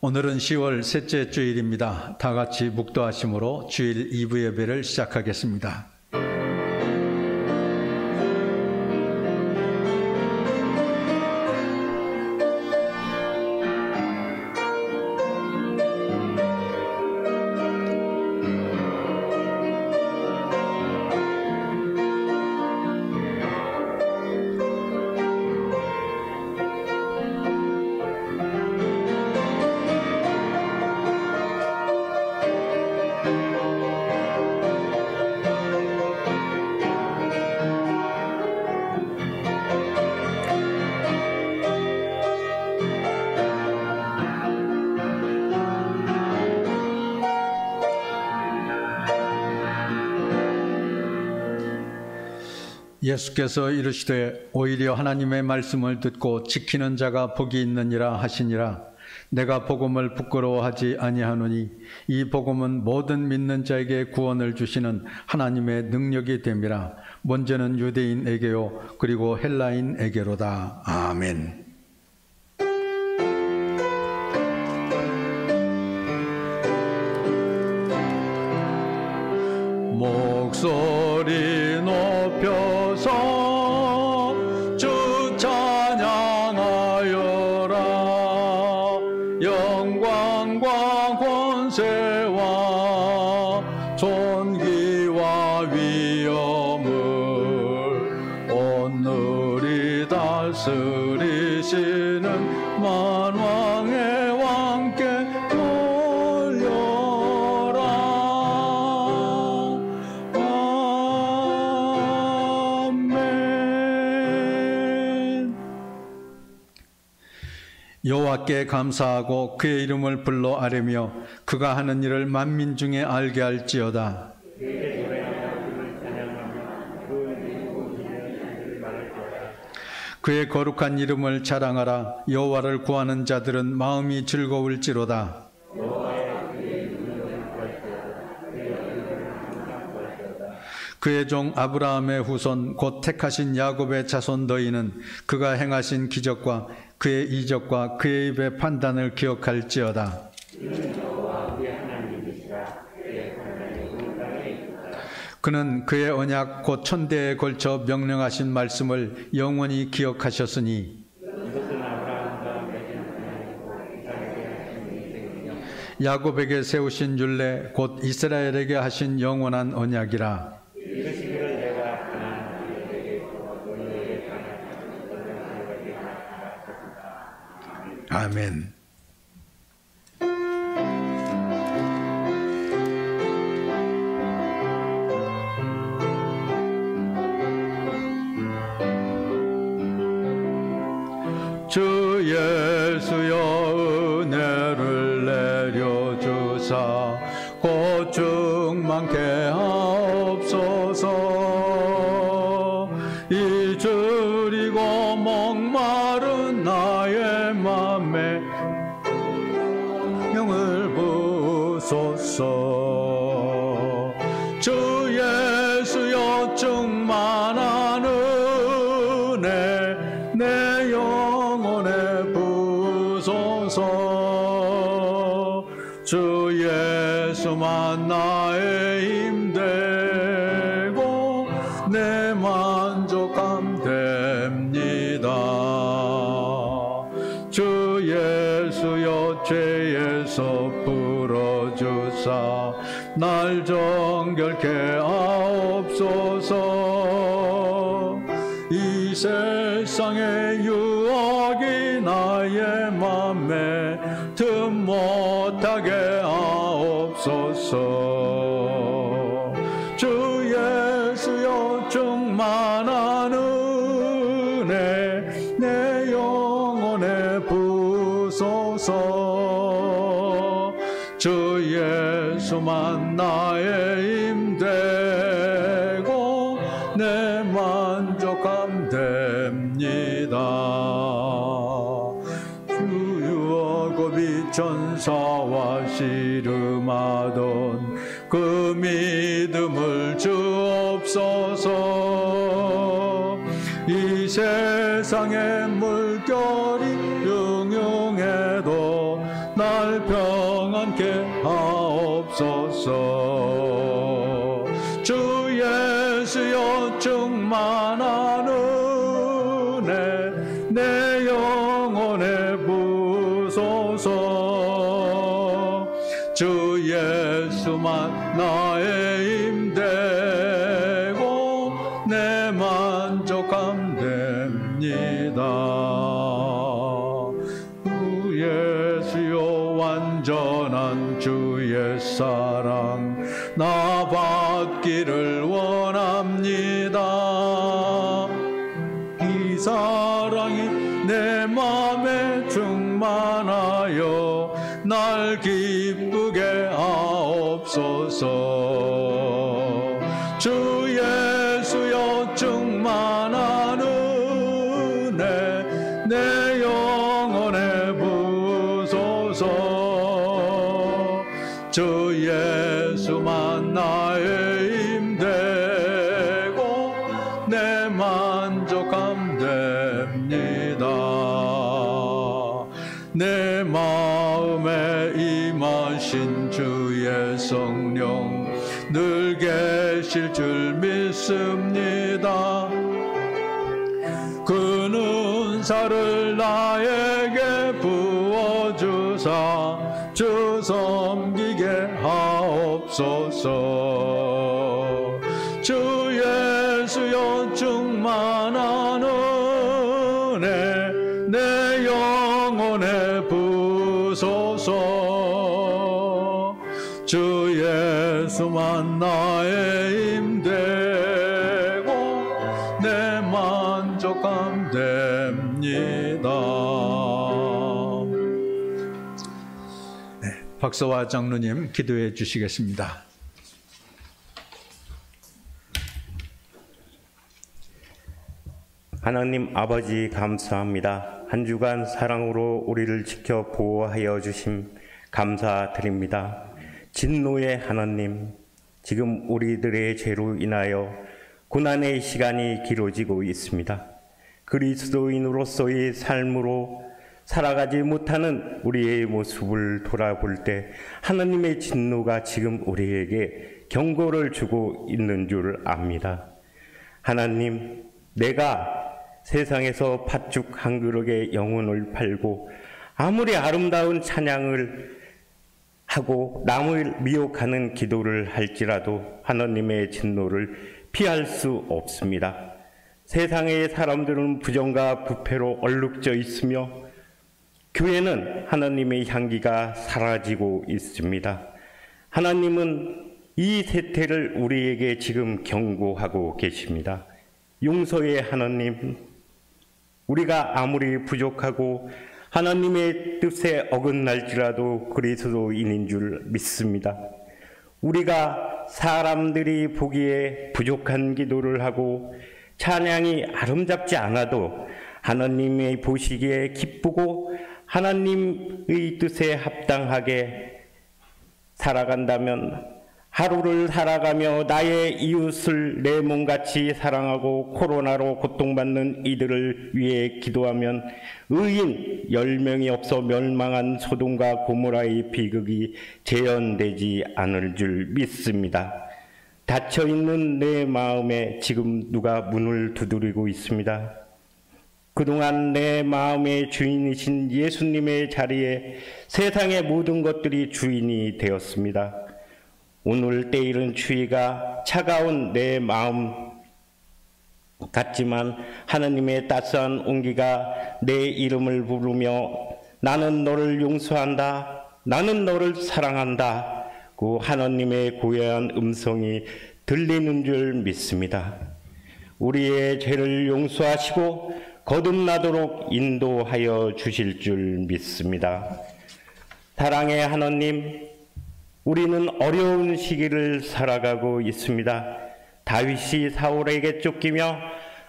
오늘은 10월 셋째 주일입니다. 다 같이 묵도하심으로 주일 2부 예배를 시작하겠습니다. 예수께서 이르시되 오히려 하나님의 말씀을 듣고 지키는 자가 복이 있느니라 하시니라. 내가 복음을 부끄러워하지 아니하노니 이 복음은 모든 믿는 자에게 구원을 주시는 하나님의 능력이 됨이라. 먼저는 유대인에게요 그리고 헬라인에게로다. 아멘. 목소리 높여서 주 찬양하여라. 영광과 권세와 존귀와 위엄을 오늘이 다스리시는 만왕의 왕께 여호와께 감사하고 그의 이름을 불러 아뢰며 그가 하는 일을 만민 중에 알게 할지어다. 그의 거룩한 이름을 자랑하라. 여호와를 구하는 자들은 마음이 즐거울지로다. 그의 종 아브라함의 후손 곧 택하신 야곱의 자손 너희는 그가 행하신 기적과 그의 이적과 그의 입의 판단을 기억할지어다. 그는 그의 언약 곧 천대에 걸쳐 명령하신 말씀을 영원히 기억하셨으니 야곱에게 세우신 율례 곧 이스라엘에게 하신 영원한 언약이라. 아멘. 주 예수여 은혜를 내려주사 곧 충만케 하옵소서. 이주리고 목마른 나의 맘에 영을 부소서. 주 예수여 충만한 은혜 내 영혼에 부소서. 주 예수만 나의 힘되고 내 만족함 됩니다. 주 예수여 죄에서 풀어주사 날 정결케 하옵소서. 이 세상의 유혹이 나의 맘에 틈 못하게 하옵소서. 주 예수여 충만한 은혜 내 영혼에 부소서. 주 예수만 나의 힘되고 내 만족함 됩니다. 주여 빛 천사와 씨름하던 그 믿음을 주옵소서. 이 세상의 물결이 응용해도 나 날 평안케 하옵소서. 주 예수여 충만한 은혜 내 영혼에 부소서. 주 예수만 나의 힘되고 내 만족함 됩니다. 주 예수여 완전한 주의 사랑 나 받기를 원합니다. 이 사랑이 내 맘에 충만하여 날 기쁘게 하옵소서. 주 예수여 충만한 은혜 내 영혼에 부소서. 주 예수만 나의 힘되고 내 만족함 됩니다. 내 마음에 임하신 주의 성령 늘 계실 줄 믿습니다. 그 은사를 나에게 부어주사 주 섬기게 하옵소서. 주 예수여 충만한 은혜 내 영혼에 부소서. 주 예수만 나의 힘되고 내 만족함 됩니다. 네, 박서와 장로님 기도해 주시겠습니다. 하나님 아버지 감사합니다. 한 주간 사랑으로 우리를 지켜 보호하여 주심 감사드립니다. 진노의 하나님, 지금 우리들의 죄로 인하여 고난의 시간이 길어지고 있습니다. 그리스도인으로서의 삶으로 살아가지 못하는 우리의 모습을 돌아볼 때 하나님의 진노가 지금 우리에게 경고를 주고 있는 줄 압니다. 하나님, 내가 세상에서 팥죽 한 그릇에 영혼을 팔고 아무리 아름다운 찬양을 하고 남을 미혹하는 기도를 할지라도 하나님의 진노를 피할 수 없습니다. 세상의 사람들은 부정과 부패로 얼룩져 있으며 교회는 하나님의 향기가 사라지고 있습니다. 하나님은 이 세태를 우리에게 지금 경고하고 계십니다. 용서의 하나님, 우리가 아무리 부족하고 하나님의 뜻에 어긋날지라도 그리스도인인 줄 믿습니다. 우리가 사람들이 보기에 부족한 기도를 하고 찬양이 아름답지 않아도 하나님의 보시기에 기쁘고 하나님의 뜻에 합당하게 살아간다면 하루를 살아가며 나의 이웃을 내 몸같이 사랑하고 코로나로 고통받는 이들을 위해 기도하면 의인 10명이 없어 멸망한 소돔과 고모라의 비극이 재현되지 않을 줄 믿습니다. 닫혀있는 내 마음에 지금 누가 문을 두드리고 있습니다. 그동안 내 마음의 주인이신 예수님의 자리에 세상의 모든 것들이 주인이 되었습니다. 오늘 때이른 추위가 차가운 내 마음 같지만 하나님의 따스한 온기가 내 이름을 부르며 나는 너를 용서한다, 나는 너를 사랑한다 그 하나님의 고요한 음성이 들리는 줄 믿습니다. 우리의 죄를 용서하시고 거듭나도록 인도하여 주실 줄 믿습니다. 사랑의 하나님, 우리는 어려운 시기를 살아가고 있습니다. 다윗이 사울에게 쫓기며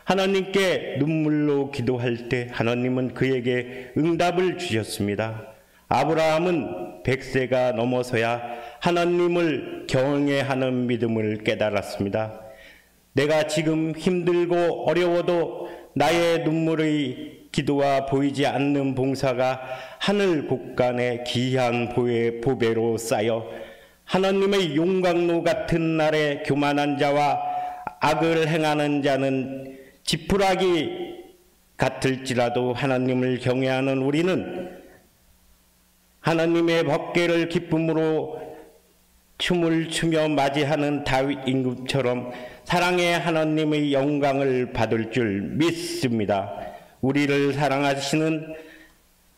하나님께 눈물로 기도할 때 하나님은 그에게 응답을 주셨습니다. 아브라함은 100세가 넘어서야 하나님을 경외하는 믿음을 깨달았습니다. 내가 지금 힘들고 어려워도 나의 눈물의 기도와 보이지 않는 봉사가 하늘 곳간에 귀한 보배로 쌓여 하나님의 용광로 같은 날에 교만한 자와 악을 행하는 자는 지푸라기 같을지라도 하나님을 경외하는 우리는 하나님의 법궤를 기쁨으로 춤을 추며 맞이하는 다윗 임금처럼 사랑의 하나님의 영광을 받을 줄 믿습니다. 우리를 사랑하시는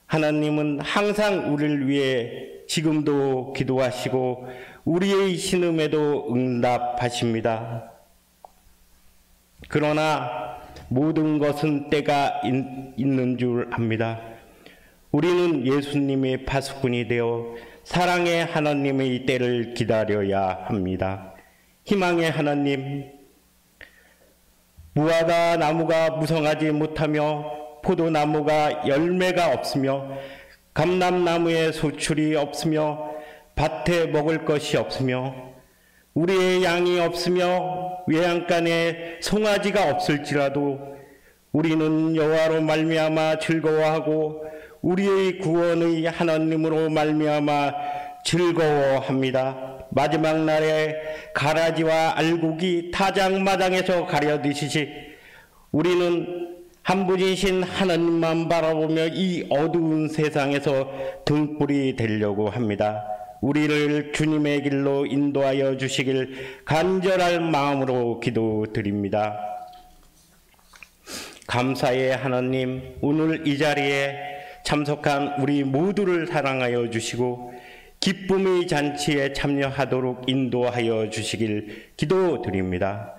하나님은 항상 우리를 위해 지금도 기도하시고 우리의 신음에도 응답하십니다. 그러나 모든 것은 때가 있는 줄 압니다. 우리는 예수님의 파수꾼이 되어 사랑의 하나님의 때를 기다려야 합니다. 희망의 하나님, 무화과 나무가 무성하지 못하며 포도나무가 열매가 없으며 감람나무에 소출이 없으며 밭에 먹을 것이 없으며 우리의 양이 없으며 외양간에 송아지가 없을지라도 우리는 여호와로 말미암아 즐거워하고 우리의 구원의 하나님으로 말미암아 즐거워합니다. 마지막 날에 가라지와 알곡이 타작마당에서 가려드시지 우리는 한 분이신 하나님만 바라보며 이 어두운 세상에서 등불이 되려고 합니다. 우리를 주님의 길로 인도하여 주시길 간절한 마음으로 기도드립니다. 감사의 하나님, 오늘 이 자리에 참석한 우리 모두를 사랑하여 주시고 기쁨의 잔치에 참여하도록 인도하여 주시길 기도드립니다.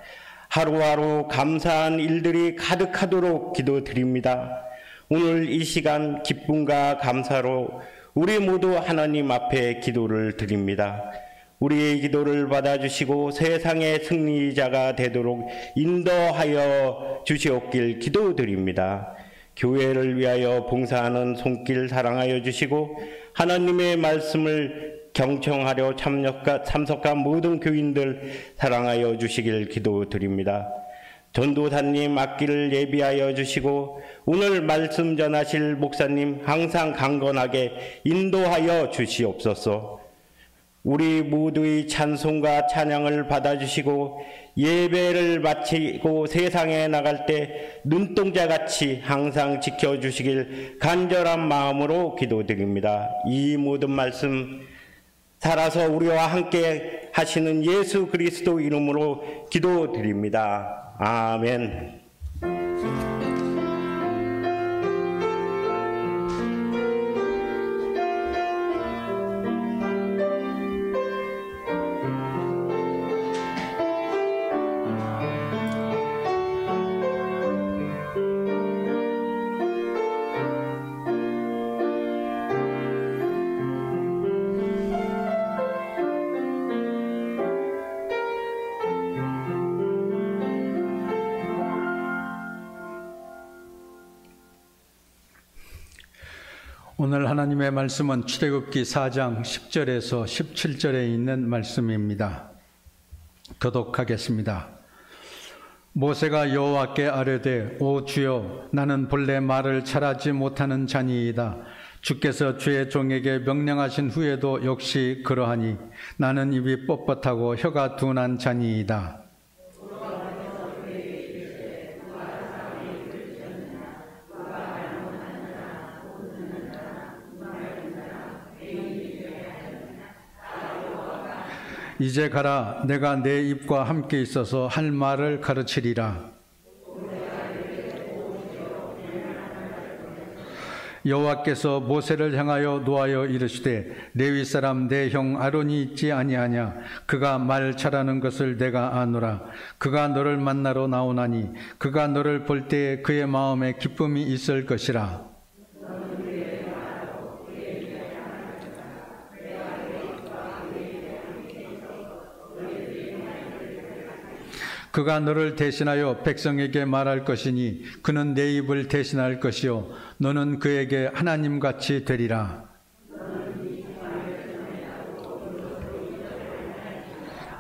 하루하루 감사한 일들이 가득하도록 기도드립니다. 오늘 이 시간 기쁨과 감사로 우리 모두 하나님 앞에 기도를 드립니다. 우리의 기도를 받아주시고 세상의 승리자가 되도록 인도하여 주시옵길 기도드립니다. 교회를 위하여 봉사하는 손길 사랑하여 주시고 하나님의 말씀을 경청하려 참석한 모든 교인들 사랑하여 주시길 기도드립니다. 전도사님 앞길을 예비하여 주시고 오늘 말씀 전하실 목사님 항상 강건하게 인도하여 주시옵소서. 우리 모두의 찬송과 찬양을 받아주시고 예배를 마치고 세상에 나갈 때 눈동자같이 항상 지켜주시길 간절한 마음으로 기도드립니다. 이 모든 말씀 살아서 우리와 함께 하시는 예수 그리스도 이름으로 기도드립니다. 아멘. 오늘 하나님의 말씀은 출애굽기 4장 10절에서 17절에 있는 말씀입니다. 교독하겠습니다. 모세가 여호와께 아뢰되 오 주여 나는 본래 말을 잘하지 못하는 자니이다. 주께서 주의 종에게 명령하신 후에도 역시 그러하니 나는 입이 뻣뻣하고 혀가 둔한 자니이다. 이제 가라. 내가 내 입과 함께 있어서 할 말을 가르치리라. 여호와께서 모세를 향하여 노하여 이르시되 레위 사람 내 형 아론이 있지 아니하냐. 그가 말 잘하는 것을 내가 아노라. 그가 너를 만나러 나오나니 그가 너를 볼 때에 그의 마음에 기쁨이 있을 것이라. 그가 너를 대신하여 백성에게 말할 것이니 그는 내 입을 대신할 것이요 너는 그에게 하나님같이 되리라.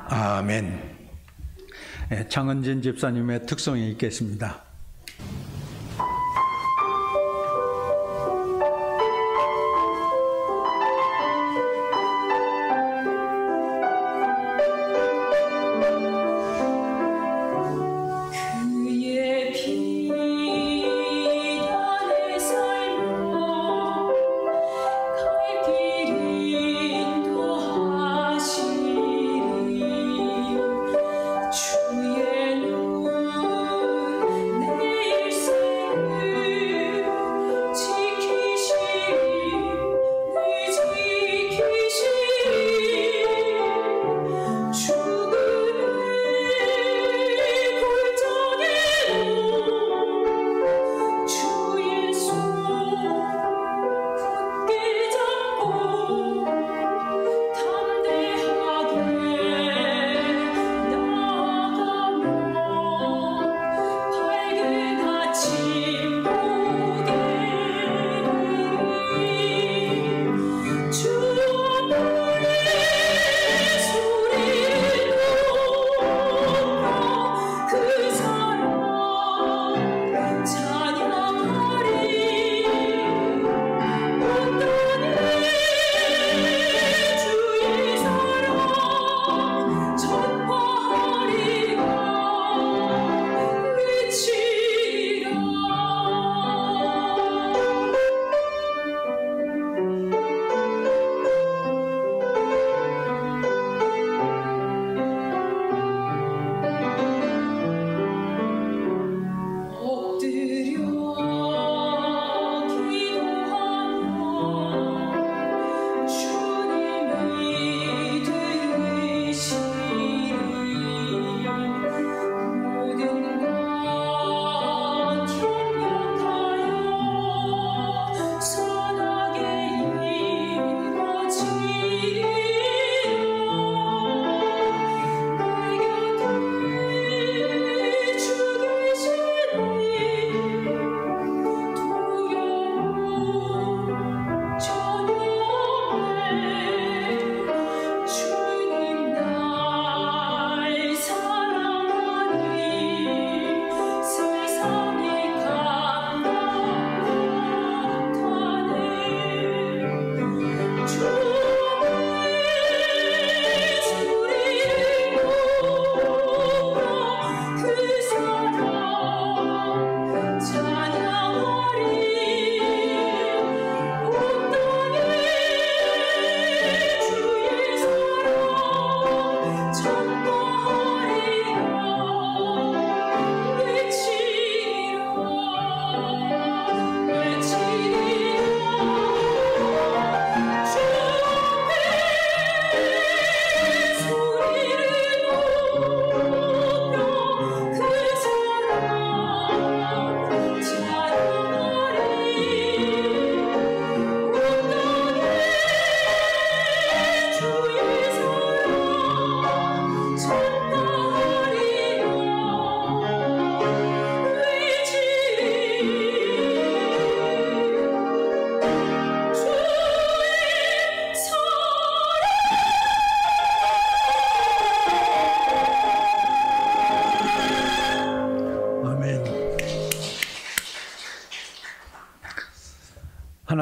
아멘. 장은진 집사님의 특송이 있겠습니다.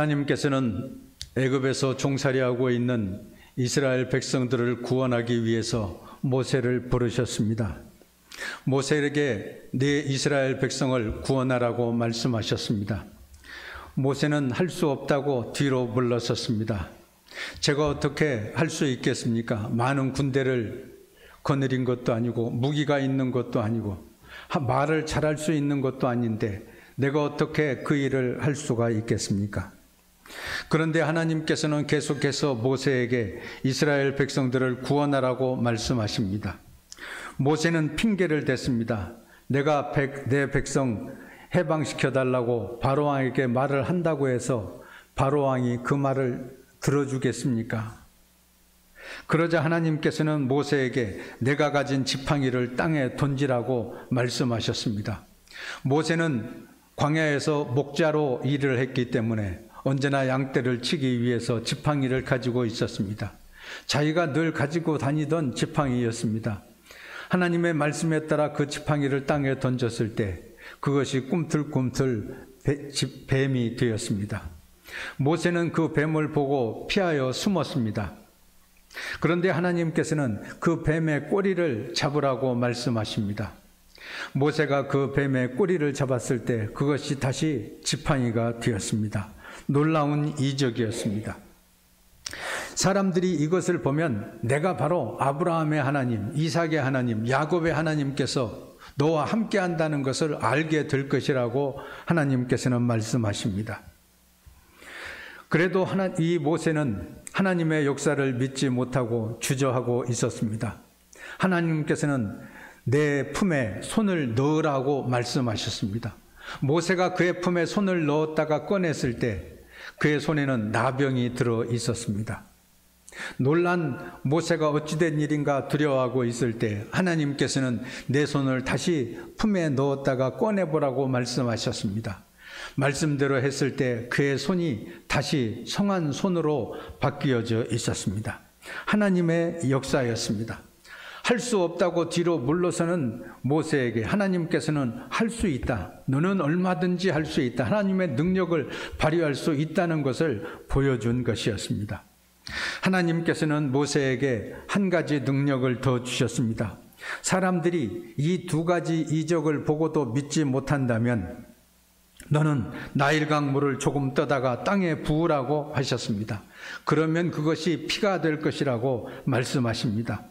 하나님께서는 애굽에서 종살이하고 있는 이스라엘 백성들을 구원하기 위해서 모세를 부르셨습니다. 모세에게 네 이스라엘 백성을 구원하라고 말씀하셨습니다. 모세는 할 수 없다고 뒤로 물러섰습니다. 제가 어떻게 할 수 있겠습니까? 많은 군대를 거느린 것도 아니고 무기가 있는 것도 아니고 말을 잘할 수 있는 것도 아닌데 내가 어떻게 그 일을 할 수가 있겠습니까? 그런데 하나님께서는 계속해서 모세에게 이스라엘 백성들을 구원하라고 말씀하십니다. 모세는 핑계를 댔습니다. 내가 내 백성 해방시켜달라고 바로왕에게 말을 한다고 해서 바로왕이 그 말을 들어주겠습니까? 그러자 하나님께서는 모세에게 내가 가진 지팡이를 땅에 던지라고 말씀하셨습니다. 모세는 광야에서 목자로 일을 했기 때문에 언제나 양떼를 치기 위해서 지팡이를 가지고 있었습니다. 자기가 늘 가지고 다니던 지팡이였습니다. 하나님의 말씀에 따라 그 지팡이를 땅에 던졌을 때 그것이 꿈틀꿈틀 뱀이 되었습니다. 모세는 그 뱀을 보고 피하여 숨었습니다. 그런데 하나님께서는 그 뱀의 꼬리를 잡으라고 말씀하십니다. 모세가 그 뱀의 꼬리를 잡았을 때 그것이 다시 지팡이가 되었습니다. 놀라운 이적이었습니다. 사람들이 이것을 보면 내가 바로 아브라함의 하나님, 이삭의 하나님, 야곱의 하나님께서 너와 함께 한다는 것을 알게 될 것이라고 하나님께서는 말씀하십니다. 그래도 이 모세는 하나님의 역사를 믿지 못하고 주저하고 있었습니다. 하나님께서는 내 품에 손을 넣으라고 말씀하셨습니다. 모세가 그의 품에 손을 넣었다가 꺼냈을 때 그의 손에는 나병이 들어 있었습니다. 놀란 모세가 어찌된 일인가 두려워하고 있을 때 하나님께서는 내 손을 다시 품에 넣었다가 꺼내보라고 말씀하셨습니다. 말씀대로 했을 때 그의 손이 다시 성한 손으로 바뀌어져 있었습니다. 하나님의 역사였습니다. 할 수 없다고 뒤로 물러서는 모세에게 하나님께서는 할 수 있다. 너는 얼마든지 할 수 있다. 하나님의 능력을 발휘할 수 있다는 것을 보여준 것이었습니다. 하나님께서는 모세에게 한 가지 능력을 더 주셨습니다. 사람들이 이 두 가지 이적을 보고도 믿지 못한다면 너는 나일강 물을 조금 떠다가 땅에 부으라고 하셨습니다. 그러면 그것이 피가 될 것이라고 말씀하십니다.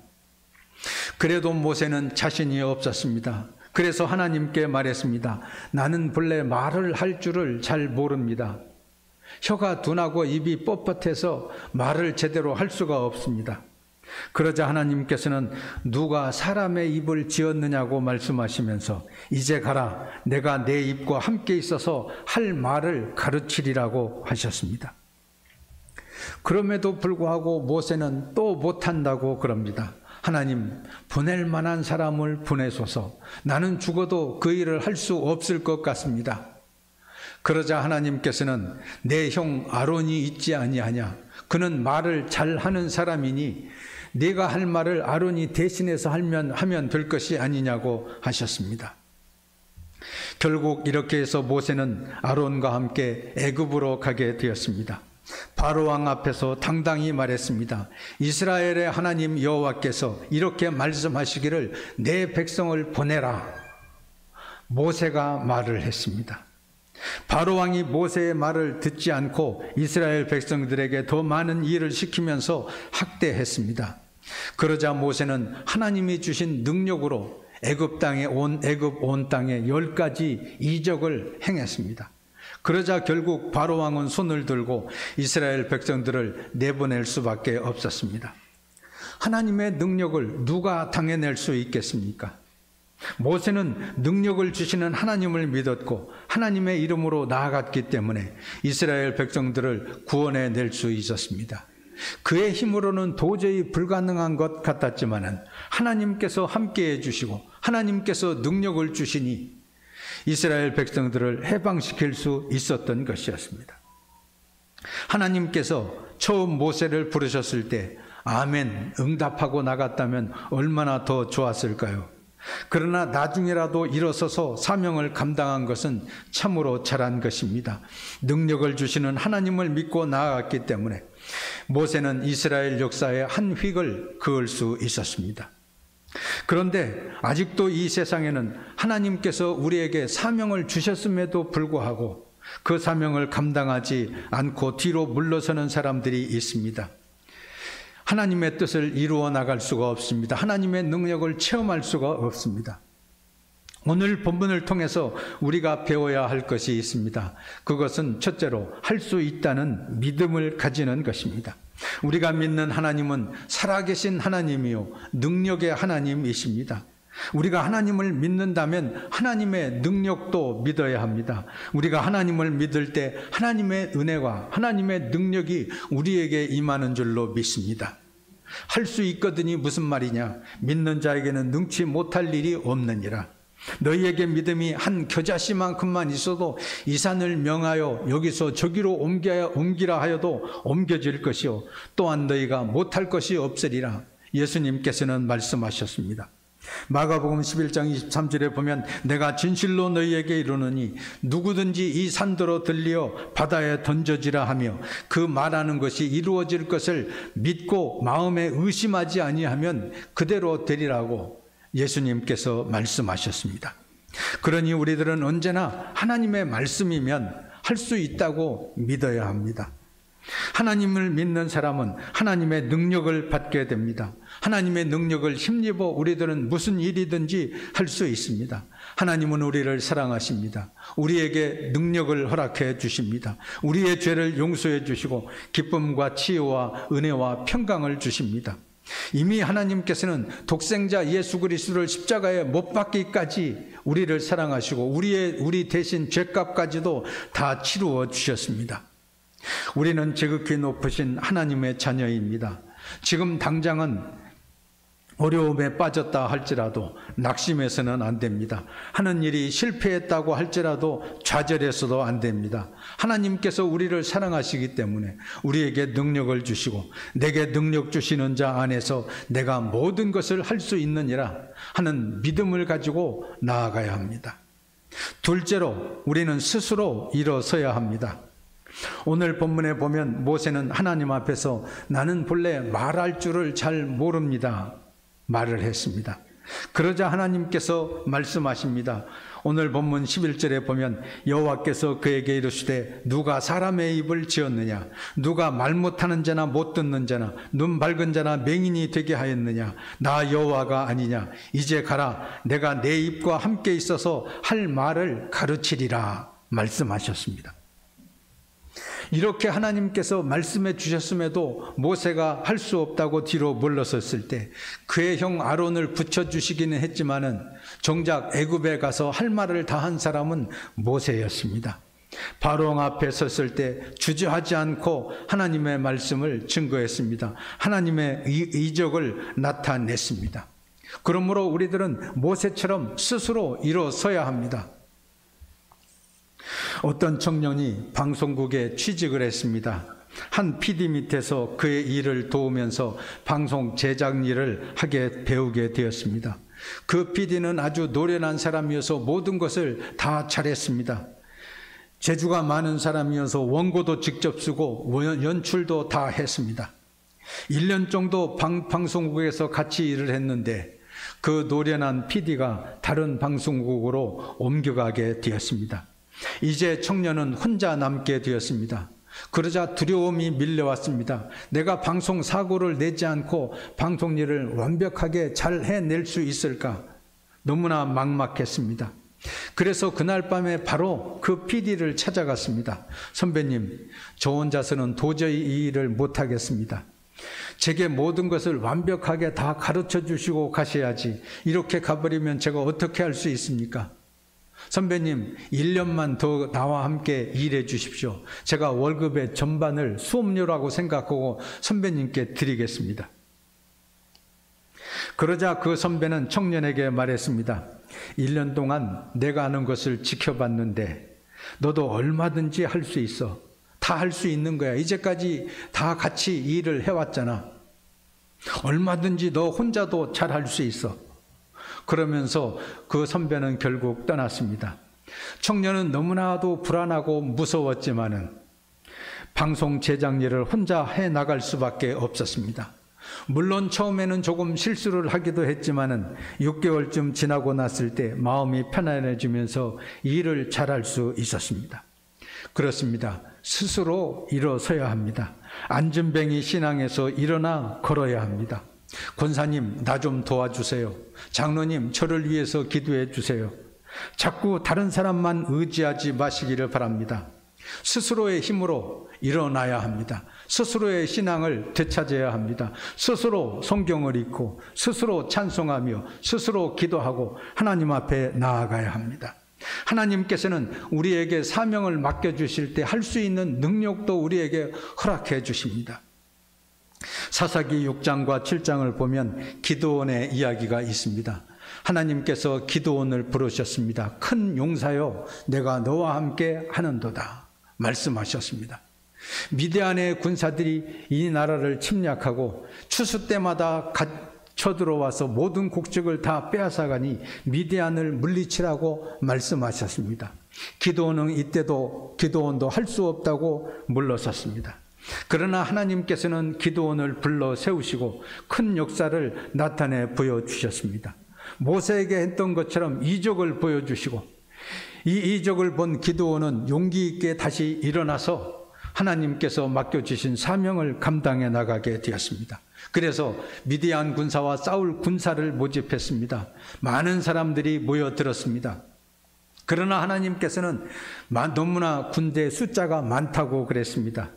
그래도 모세는 자신이 없었습니다. 그래서 하나님께 말했습니다. 나는 본래 말을 할 줄을 잘 모릅니다. 혀가 둔하고 입이 뻣뻣해서 말을 제대로 할 수가 없습니다. 그러자 하나님께서는 누가 사람의 입을 지었느냐고 말씀하시면서 이제 가라, 내가 내 입과 함께 있어서 할 말을 가르치리라고 하셨습니다. 그럼에도 불구하고 모세는 또 못한다고 그럽니다. 하나님, 보낼 만한 사람을 보내소서. 나는 죽어도 그 일을 할 수 없을 것 같습니다. 그러자 하나님께서는 내 형 아론이 있지 아니하냐? 그는 말을 잘하는 사람이니 네가 할 말을 아론이 대신해서 하면 될 것이 아니냐고 하셨습니다. 결국 이렇게 해서 모세는 아론과 함께 애굽으로 가게 되었습니다. 바로왕 앞에서 당당히 말했습니다. 이스라엘의 하나님 여호와께서 이렇게 말씀하시기를 내 백성을 보내라. 모세가 말을 했습니다. 바로왕이 모세의 말을 듣지 않고 이스라엘 백성들에게 더 많은 일을 시키면서 학대했습니다. 그러자 모세는 하나님이 주신 능력으로 애굽 온 땅에 10가지 이적을 행했습니다. 그러자 결국 바로왕은 손을 들고 이스라엘 백성들을 내보낼 수밖에 없었습니다. 하나님의 능력을 누가 당해낼 수 있겠습니까? 모세는 능력을 주시는 하나님을 믿었고 하나님의 이름으로 나아갔기 때문에 이스라엘 백성들을 구원해낼 수 있었습니다. 그의 힘으로는 도저히 불가능한 것 같았지만은 하나님께서 함께해 주시고 하나님께서 능력을 주시니 이스라엘 백성들을 해방시킬 수 있었던 것이었습니다. 하나님께서 처음 모세를 부르셨을 때 아멘 응답하고 나갔다면 얼마나 더 좋았을까요? 그러나 나중에라도 일어서서 사명을 감당한 것은 참으로 잘한 것입니다. 능력을 주시는 하나님을 믿고 나아갔기 때문에 모세는 이스라엘 역사의 한 획을 그을 수 있었습니다. 그런데 아직도 이 세상에는 하나님께서 우리에게 사명을 주셨음에도 불구하고 그 사명을 감당하지 않고 뒤로 물러서는 사람들이 있습니다. 하나님의 뜻을 이루어 나갈 수가 없습니다. 하나님의 능력을 체험할 수가 없습니다. 오늘 본문을 통해서 우리가 배워야 할 것이 있습니다. 그것은 첫째로 할 수 있다는 믿음을 가지는 것입니다. 우리가 믿는 하나님은 살아계신 하나님이요 능력의 하나님이십니다. 우리가 하나님을 믿는다면 하나님의 능력도 믿어야 합니다. 우리가 하나님을 믿을 때 하나님의 은혜와 하나님의 능력이 우리에게 임하는 줄로 믿습니다. 할 수 있거든이 무슨 말이냐? 믿는 자에게는 능치 못할 일이 없느니라. 너희에게 믿음이 한 겨자씨만큼만 있어도 이 산을 명하여 여기서 저기로 옮기라 하여도 옮겨질 것이요 또한 너희가 못할 것이 없으리라. 예수님께서는 말씀하셨습니다. 마가복음 11장 23절에 보면 내가 진실로 너희에게 이르노니 누구든지 이 산더러 들리어 바다에 던져지라 하며 그 말하는 것이 이루어질 것을 믿고 마음에 의심하지 아니하면 그대로 되리라고 예수님께서 말씀하셨습니다. 그러니 우리들은 언제나 하나님의 말씀이면 할 수 있다고 믿어야 합니다. 하나님을 믿는 사람은 하나님의 능력을 받게 됩니다. 하나님의 능력을 힘입어 우리들은 무슨 일이든지 할 수 있습니다. 하나님은 우리를 사랑하십니다. 우리에게 능력을 허락해 주십니다. 우리의 죄를 용서해 주시고 기쁨과 치유와 은혜와 평강을 주십니다. 이미 하나님께서는 독생자 예수 그리스도를 십자가에 못 박기까지 우리를 사랑하시고 우리 대신 죄값까지도 다 치루어 주셨습니다. 우리는 지극히 높으신 하나님의 자녀입니다. 지금 당장은 어려움에 빠졌다 할지라도 낙심해서는 안 됩니다. 하는 일이 실패했다고 할지라도 좌절해서도 안 됩니다. 하나님께서 우리를 사랑하시기 때문에 우리에게 능력을 주시고 내게 능력 주시는 자 안에서 내가 모든 것을 할 수 있느니라 하는 믿음을 가지고 나아가야 합니다. 둘째로 우리는 스스로 일어서야 합니다. 오늘 본문에 보면 모세는 하나님 앞에서 나는 본래 말할 줄을 잘 모릅니다 말을 했습니다. 그러자 하나님께서 말씀하십니다. 오늘 본문 11절에 보면 여호와께서 그에게 이르시되 누가 사람의 입을 지었느냐 누가 말 못하는 자나 못 듣는 자나 눈 밝은 자나 맹인이 되게 하였느냐 나 여호와가 아니냐 이제 가라 내가 내 입과 함께 있어서 할 말을 가르치리라 말씀하셨습니다. 이렇게 하나님께서 말씀해 주셨음에도 모세가 할 수 없다고 뒤로 물러섰을 때 그의 형 아론을 붙여주시기는 했지만은 정작 애굽에 가서 할 말을 다 한 사람은 모세였습니다. 바로왕 앞에 섰을 때 주저하지 않고 하나님의 말씀을 증거했습니다. 하나님의 이적을 나타냈습니다. 그러므로 우리들은 모세처럼 스스로 일어서야 합니다. 어떤 청년이 방송국에 취직을 했습니다. 한 PD 밑에서 그의 일을 도우면서 방송 제작 일을 배우게 되었습니다. 그 PD는 아주 노련한 사람이어서 모든 것을 다 잘했습니다. 재주가 많은 사람이어서 원고도 직접 쓰고 연출도 다 했습니다. 1년 정도 방송국에서 같이 일을 했는데 그 노련한 PD가 다른 방송국으로 옮겨가게 되었습니다. 이제 청년은 혼자 남게 되었습니다. 그러자 두려움이 밀려왔습니다. 내가 방송 사고를 내지 않고 방송 일을 완벽하게 잘 해낼 수 있을까? 너무나 막막했습니다. 그래서 그날 밤에 바로 그 PD를 찾아갔습니다. 선배님, 저 혼자서는 도저히 이 일을 못하겠습니다. 제게 모든 것을 완벽하게 다 가르쳐 주시고 가셔야지. 이렇게 가버리면 제가 어떻게 할 수 있습니까? 선배님, 1년만 더 나와 함께 일해 주십시오. 제가 월급의 전반을 수업료라고 생각하고 선배님께 드리겠습니다. 그러자 그 선배는 청년에게 말했습니다. 1년 동안 내가 하는 것을 지켜봤는데 너도 얼마든지 할 수 있어. 다 할 수 있는 거야. 이제까지 다 같이 일을 해왔잖아. 얼마든지 너 혼자도 잘 할 수 있어. 그러면서 그 선배는 결국 떠났습니다. 청년은 너무나도 불안하고 무서웠지만은 방송 제작 일을 혼자 해나갈 수밖에 없었습니다. 물론 처음에는 조금 실수를 하기도 했지만은 6개월쯤 지나고 났을 때 마음이 편안해지면서 일을 잘할 수 있었습니다. 그렇습니다. 스스로 일어서야 합니다. 안진뱅이 신앙에서 일어나 걸어야 합니다. 권사님, 나 좀 도와주세요. 장로님, 저를 위해서 기도해 주세요. 자꾸 다른 사람만 의지하지 마시기를 바랍니다. 스스로의 힘으로 일어나야 합니다. 스스로의 신앙을 되찾아야 합니다. 스스로 성경을 읽고 스스로 찬송하며 스스로 기도하고 하나님 앞에 나아가야 합니다. 하나님께서는 우리에게 사명을 맡겨주실 때 할 수 있는 능력도 우리에게 허락해 주십니다. 사사기 6장과 7장을 보면 기드온의 이야기가 있습니다. 하나님께서 기드온을 부르셨습니다. 큰 용사여, 내가 너와 함께 하는도다 말씀하셨습니다. 미디안의 군사들이 이 나라를 침략하고 추수 때마다 쳐들어와서 모든 곡식을 다 빼앗아가니 미디안을 물리치라고 말씀하셨습니다. 기드온도 할 수 없다고 물러섰습니다. 그러나 하나님께서는 기드온을 불러 세우시고 큰 역사를 나타내 보여주셨습니다. 모세에게 했던 것처럼 이적을 보여주시고 이 이적을 본 기드온은 용기 있게 다시 일어나서 하나님께서 맡겨주신 사명을 감당해 나가게 되었습니다. 그래서 미디안 군사와 싸울 군사를 모집했습니다. 많은 사람들이 모여들었습니다. 그러나 하나님께서는 너무나 군대 숫자가 많다고 그랬습니다.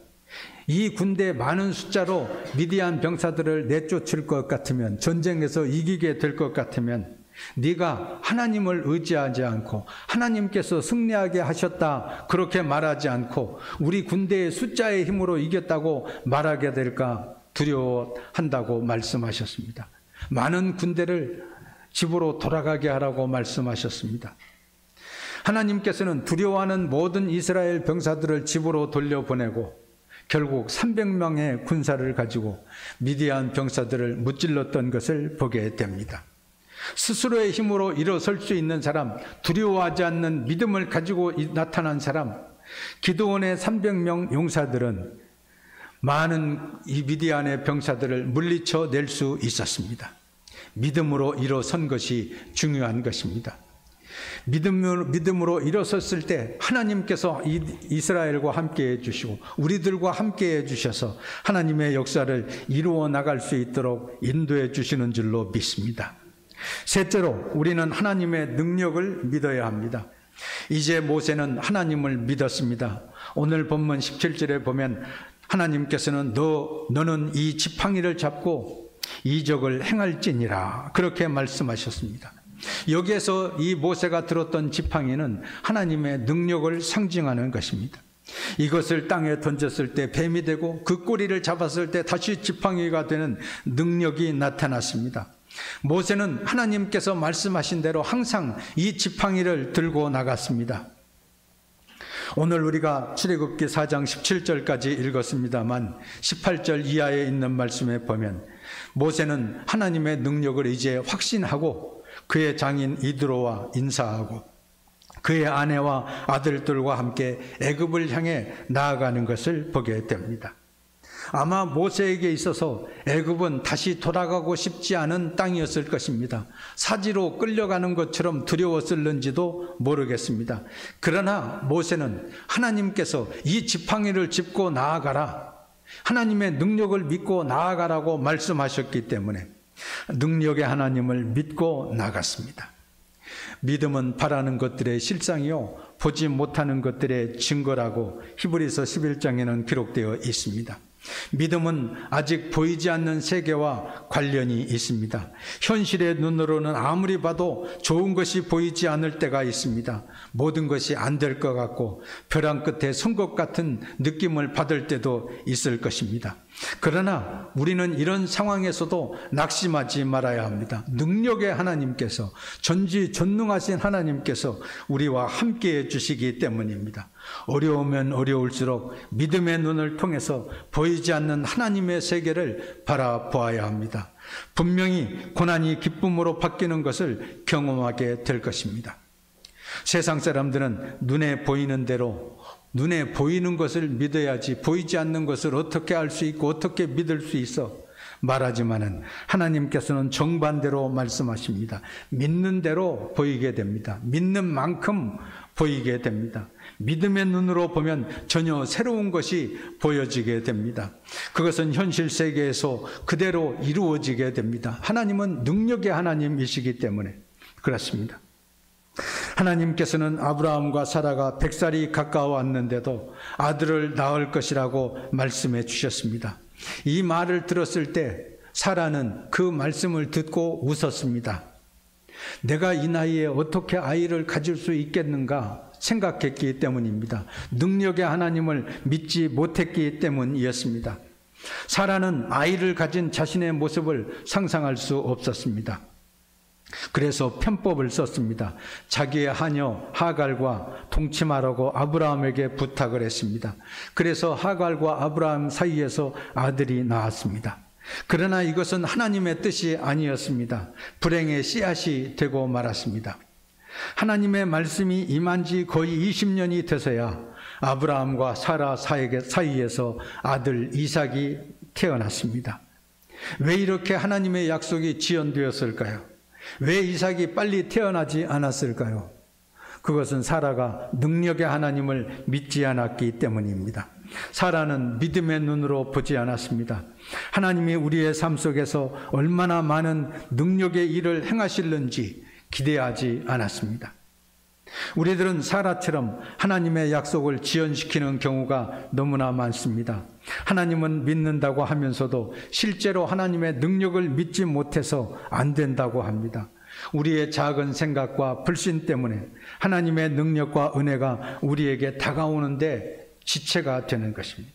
이 군대 많은 숫자로 미디안 병사들을 내쫓을 것 같으면, 전쟁에서 이기게 될 것 같으면 네가 하나님을 의지하지 않고 하나님께서 승리하게 하셨다 그렇게 말하지 않고 우리 군대의 숫자의 힘으로 이겼다고 말하게 될까 두려워한다고 말씀하셨습니다. 많은 군대를 집으로 돌아가게 하라고 말씀하셨습니다. 하나님께서는 두려워하는 모든 이스라엘 병사들을 집으로 돌려보내고 결국 300명의 군사를 가지고 미디안 병사들을 무찔렀던 것을 보게 됩니다. 스스로의 힘으로 일어설 수 있는 사람, 두려워하지 않는 믿음을 가지고 나타난 사람, 기드온의 300명 용사들은 많은 이 미디안의 병사들을 물리쳐 낼 수 있었습니다. 믿음으로 일어선 것이 중요한 것입니다. 믿음으로 일어섰을 때 하나님께서 이스라엘과 함께해 주시고 우리들과 함께해 주셔서 하나님의 역사를 이루어 나갈 수 있도록 인도해 주시는 줄로 믿습니다. 셋째로, 우리는 하나님의 능력을 믿어야 합니다. 이제 모세는 하나님을 믿었습니다. 오늘 본문 17절에 보면 하나님께서는 너는 이 지팡이를 잡고 이적을 행할지니라 그렇게 말씀하셨습니다. 여기에서 이 모세가 들었던 지팡이는 하나님의 능력을 상징하는 것입니다. 이것을 땅에 던졌을 때 뱀이 되고 그 꼬리를 잡았을 때 다시 지팡이가 되는 능력이 나타났습니다. 모세는 하나님께서 말씀하신 대로 항상 이 지팡이를 들고 나갔습니다. 오늘 우리가 출애굽기 4장 17절까지 읽었습니다만 18절 이하에 있는 말씀에 보면 모세는 하나님의 능력을 이제 확신하고 그의 장인 이드로와 인사하고 그의 아내와 아들들과 함께 애굽을 향해 나아가는 것을 보게 됩니다. 아마 모세에게 있어서 애굽은 다시 돌아가고 싶지 않은 땅이었을 것입니다. 사지로 끌려가는 것처럼 두려웠을는지도 모르겠습니다. 그러나 모세는 하나님께서 이 지팡이를 짚고 나아가라, 하나님의 능력을 믿고 나아가라고 말씀하셨기 때문에 능력의 하나님을 믿고 나갔습니다. 믿음은 바라는 것들의 실상이요 보지 못하는 것들의 증거라고 히브리서 11장에는 기록되어 있습니다. 믿음은 아직 보이지 않는 세계와 관련이 있습니다. 현실의 눈으로는 아무리 봐도 좋은 것이 보이지 않을 때가 있습니다. 모든 것이 안 될 것 같고 벼랑 끝에 선 것 같은 느낌을 받을 때도 있을 것입니다. 그러나 우리는 이런 상황에서도 낙심하지 말아야 합니다. 능력의 하나님께서, 전지전능하신 하나님께서 우리와 함께해 주시기 때문입니다. 어려우면 어려울수록 믿음의 눈을 통해서 보이지 않는 하나님의 세계를 바라보아야 합니다. 것입니다. 분명히 고난이 기쁨으로 바뀌는 것을 경험하게 될 것입니다. 세상 사람들은 눈에 보이는 대로, 눈에 보이는 것을 믿어야지 보이지 않는 것을 어떻게 알 수 있고 어떻게 믿을 수 있어 말하지만은 하나님께서는 정반대로 말씀하십니다. 믿는 대로 보이게 됩니다. 믿는 만큼 보이게 됩니다. 믿음의 눈으로 보면 전혀 새로운 것이 보여지게 됩니다. 그것은 현실 세계에서 그대로 이루어지게 됩니다. 하나님은 능력의 하나님이시기 때문에 그렇습니다. 하나님께서는 아브라함과 사라가 100살이 가까워왔는데도 아들을 낳을 것이라고 말씀해 주셨습니다. 이 말을 들었을 때 사라는 그 말씀을 듣고 웃었습니다. 내가 이 나이에 어떻게 아이를 가질 수 있겠는가 생각했기 때문입니다. 능력의 하나님을 믿지 못했기 때문이었습니다. 사라는 아이를 가진 자신의 모습을 상상할 수 없었습니다. 그래서 편법을 썼습니다. 자기의 하녀 하갈과 동침하라고 아브라함에게 부탁을 했습니다. 그래서 하갈과 아브라함 사이에서 아들이 나왔습니다. 그러나 이것은 하나님의 뜻이 아니었습니다. 불행의 씨앗이 되고 말았습니다. 하나님의 말씀이 임한 지 거의 20년이 돼서야 아브라함과 사라 사이에서 아들 이삭이 태어났습니다. 왜 이렇게 하나님의 약속이 지연되었을까요? 왜 이삭이 빨리 태어나지 않았을까요? 그것은 사라가 능력의 하나님을 믿지 않았기 때문입니다. 사라는 믿음의 눈으로 보지 않았습니다. 하나님이 우리의 삶 속에서 얼마나 많은 능력의 일을 행하실는지 기대하지 않았습니다. 우리들은 사라처럼 하나님의 약속을 지연시키는 경우가 너무나 많습니다. 하나님은 믿는다고 하면서도 실제로 하나님의 능력을 믿지 못해서 안 된다고 합니다. 우리의 작은 생각과 불신 때문에 하나님의 능력과 은혜가 우리에게 다가오는데 지체가 되는 것입니다.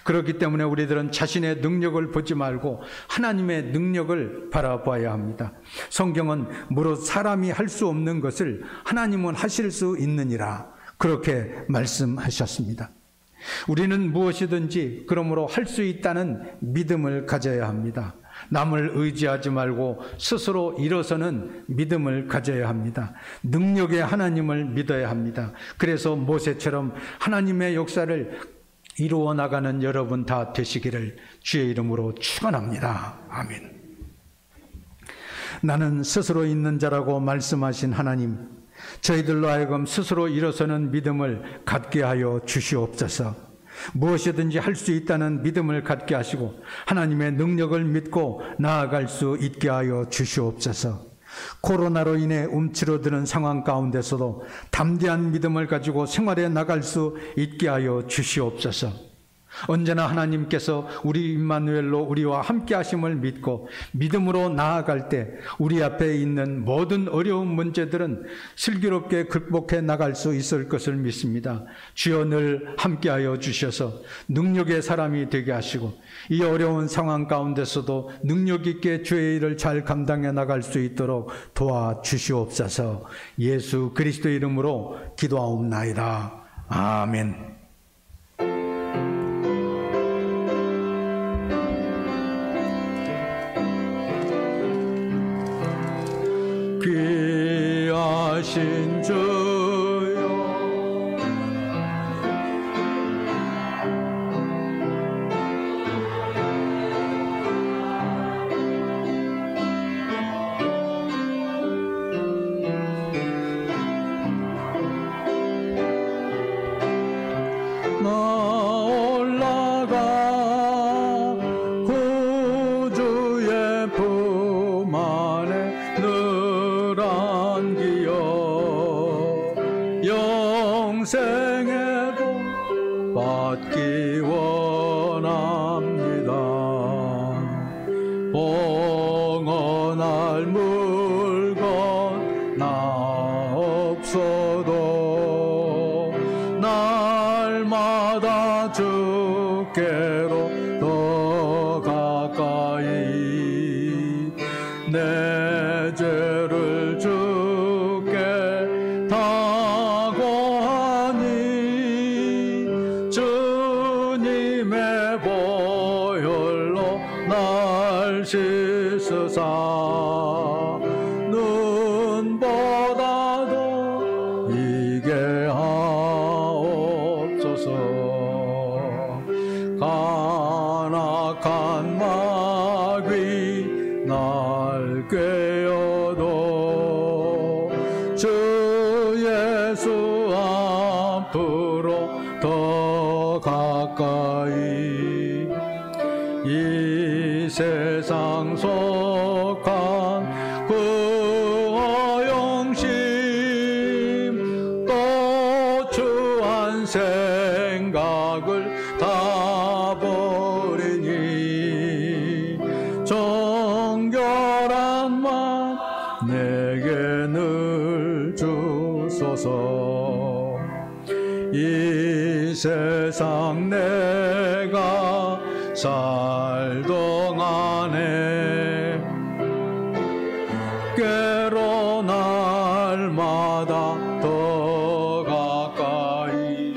그렇기 때문에 우리들은 자신의 능력을 보지 말고 하나님의 능력을 바라봐야 합니다. 성경은 무릇 사람이 할 수 없는 것을 하나님은 하실 수 있느니라 그렇게 말씀하셨습니다. 우리는 무엇이든지 그러므로 할 수 있다는 믿음을 가져야 합니다. 남을 의지하지 말고 스스로 일어서는 믿음을 가져야 합니다. 능력의 하나님을 믿어야 합니다. 그래서 모세처럼 하나님의 역사를 이루어 나가는 여러분 다 되시기를 주의 이름으로 축원합니다. 아멘. 나는 스스로 있는 자라고 말씀하신 하나님, 저희들로 하여금 스스로 일어서는 믿음을 갖게 하여 주시옵소서. 무엇이든지 할 수 있다는 믿음을 갖게 하시고 하나님의 능력을 믿고 나아갈 수 있게 하여 주시옵소서. 코로나로 인해 움츠러드는 상황 가운데서도 담대한 믿음을 가지고 생활해 나갈 수 있게 하여 주시옵소서. 언제나 하나님께서 우리 임마누엘로 우리와 함께 하심을 믿고 믿음으로 나아갈 때 우리 앞에 있는 모든 어려운 문제들은 슬기롭게 극복해 나갈 수 있을 것을 믿습니다. 주여 늘 함께하여 주셔서 능력의 사람이 되게 하시고 이 어려운 상황 가운데서도 능력 있게 주의 일을 잘 감당해 나갈 수 있도록 도와주시옵소서. 예수 그리스도의 이름으로 기도하옵나이다. 아멘. 귀하신 주여, 나 올라가 구주의 품 안에 늘 안기어 영생에도 받기 원합니다. 봉헌할 물건 나 없어도 날마다 주께로 더 가까이 내 죄를 주께 다고하니 주님의 보혈로 날 죄를 씻으사 눈보다도 이게 하옵소서. 간악한 마귀 날 꿰어도 주 예수 앞으로 더 가까이 이 세상 속한 그 허영심 또 추한 생각을 다 버리니 정결한 맘 내게 늘 주소서. 이 세상 내가 살 동안에 꾀로 날마다 더 가까이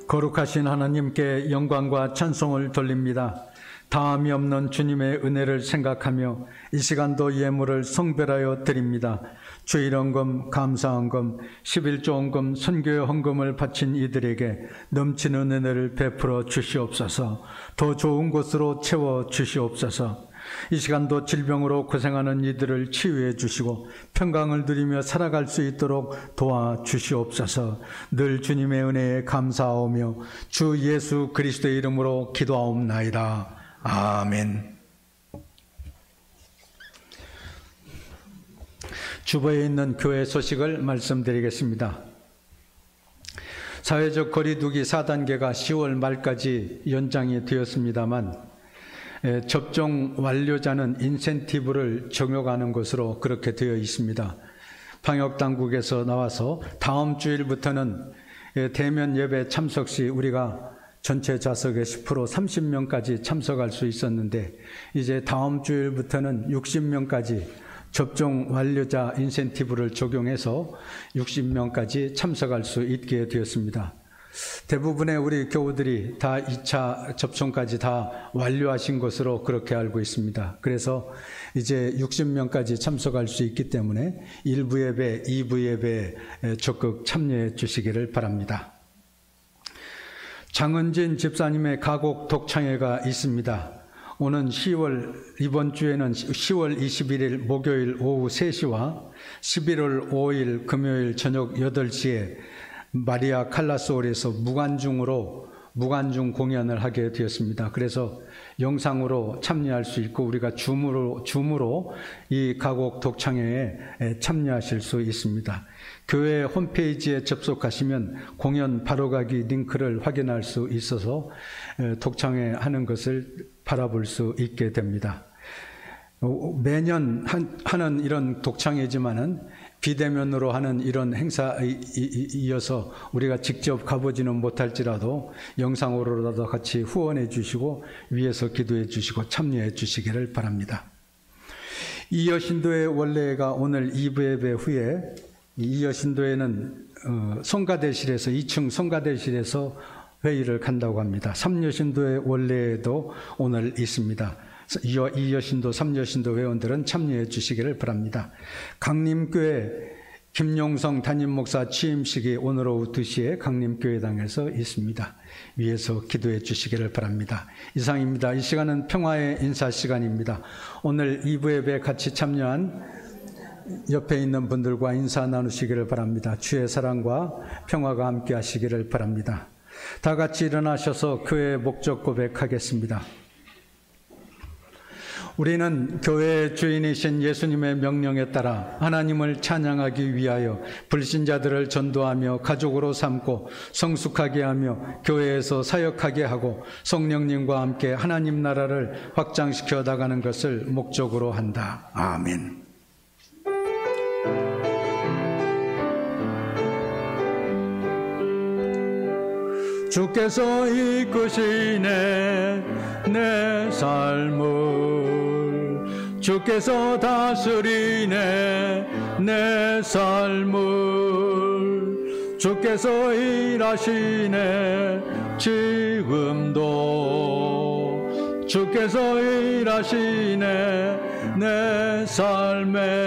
거룩하신 하나님께 영광과 찬송을 돌립니다. 다함이 없는 주님의 은혜를 생각하며 이 시간도 예물을 성별하여 드립니다. 주일헌금, 감사헌금, 11조헌금, 선교의 헌금을 바친 이들에게 넘치는 은혜를 베풀어 주시옵소서. 더 좋은 곳으로 채워 주시옵소서. 이 시간도 질병으로 고생하는 이들을 치유해 주시고 평강을 누리며 살아갈 수 있도록 도와주시옵소서. 늘 주님의 은혜에 감사하오며 주 예수 그리스도의 이름으로 기도하옵나이다. 아멘. 주보에 있는 교회 소식을 말씀드리겠습니다. 사회적 거리두기 4단계가 10월 말까지 연장이 되었습니다만 접종 완료자는 인센티브를 적용하는 것으로 그렇게 되어 있습니다. 방역당국에서 나와서 다음 주일부터는 대면 예배 참석 시 우리가 전체 좌석의 10% 30명까지 참석할 수 있었는데 이제 다음 주일부터는 60명까지 접종 완료자 인센티브를 적용해서 60명까지 참석할 수 있게 되었습니다. 대부분의 우리 교우들이 다 2차 접종까지 다 완료하신 것으로 그렇게 알고 있습니다. 그래서 이제 60명까지 참석할 수 있기 때문에 1부 예배, 2부 예배에 적극 참여해 주시기를 바랍니다. 장은진 집사님의 가곡 독창회가 있습니다. 이번 주에는 10월 21일 목요일 오후 3시와 11월 5일 금요일 저녁 8시에 마리아 칼라스홀에서 무관중 공연을 하게 되었습니다. 그래서 영상으로 참여할 수 있고 우리가 줌으로 이 가곡 독창회에 참여하실 수 있습니다. 교회 홈페이지에 접속하시면 공연 바로가기 링크를 확인할 수 있어서 독창회 하는 것을 바라볼 수 있게 됩니다. 매년 하는 이런 독창회지만은 비대면으로 하는 이런 행사이어서 우리가 직접 가보지는 못할지라도 영상으로라도 같이 후원해 주시고 위에서 기도해 주시고 참여해 주시기를 바랍니다. 이 여신도의 원래가 오늘 2부 예배 후에 이 여신도에는 성가대실에서 2층 성가대실에서 회의를 간다고 합니다. 3여신도의 원래도 오늘 있습니다. 2여신도, 3여신도 회원들은 참여해 주시기를 바랍니다. 강림교회 김용성 담임목사 취임식이 오늘 오후 2시에 강림교회당에서 있습니다. 위에서 기도해 주시기를 바랍니다. 이상입니다. 이 시간은 평화의 인사 시간입니다. 오늘 2부 예배에 같이 참여한 옆에 있는 분들과 인사 나누시기를 바랍니다. 주의 사랑과 평화가 함께 하시기를 바랍니다. 다 같이 일어나셔서 교회의 목적 고백하겠습니다. 우리는 교회의 주인이신 예수님의 명령에 따라 하나님을 찬양하기 위하여 불신자들을 전도하며 가족으로 삼고 성숙하게 하며 교회에서 사역하게 하고 성령님과 함께 하나님 나라를 확장시켜 나가는 것을 목적으로 한다. 아멘. 주께서 이끄시네 내 삶을, 주께서 다스리네 내 삶을, 주께서 일하시네 지금도, 주께서 일하시네 내 삶에.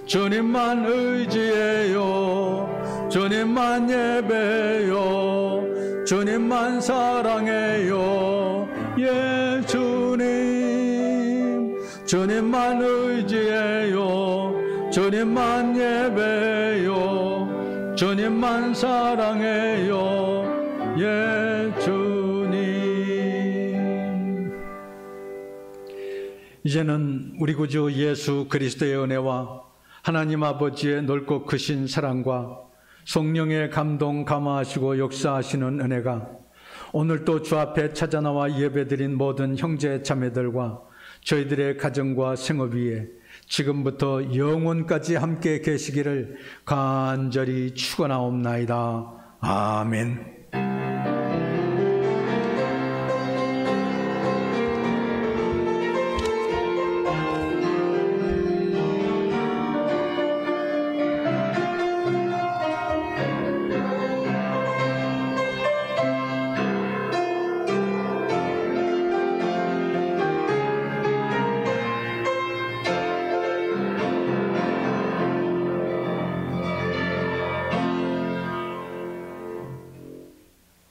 주님만 의지해요, 주님만 예배요, 주님만 사랑해요. 예 주님, 주님만 의지해요, 주님만 예배요, 주님만 사랑해요. 예 주님. 이제는 우리 구주 예수 그리스도의 은혜와 하나님 아버지의 넓고 크신 사랑과 성령의 감동 감화하시고 역사하시는 은혜가 오늘 또 주 앞에 찾아나와 예배드린 모든 형제 자매들과 저희들의 가정과 생업 위에 지금부터 영원까지 함께 계시기를 간절히 축원하옵나이다. 아멘.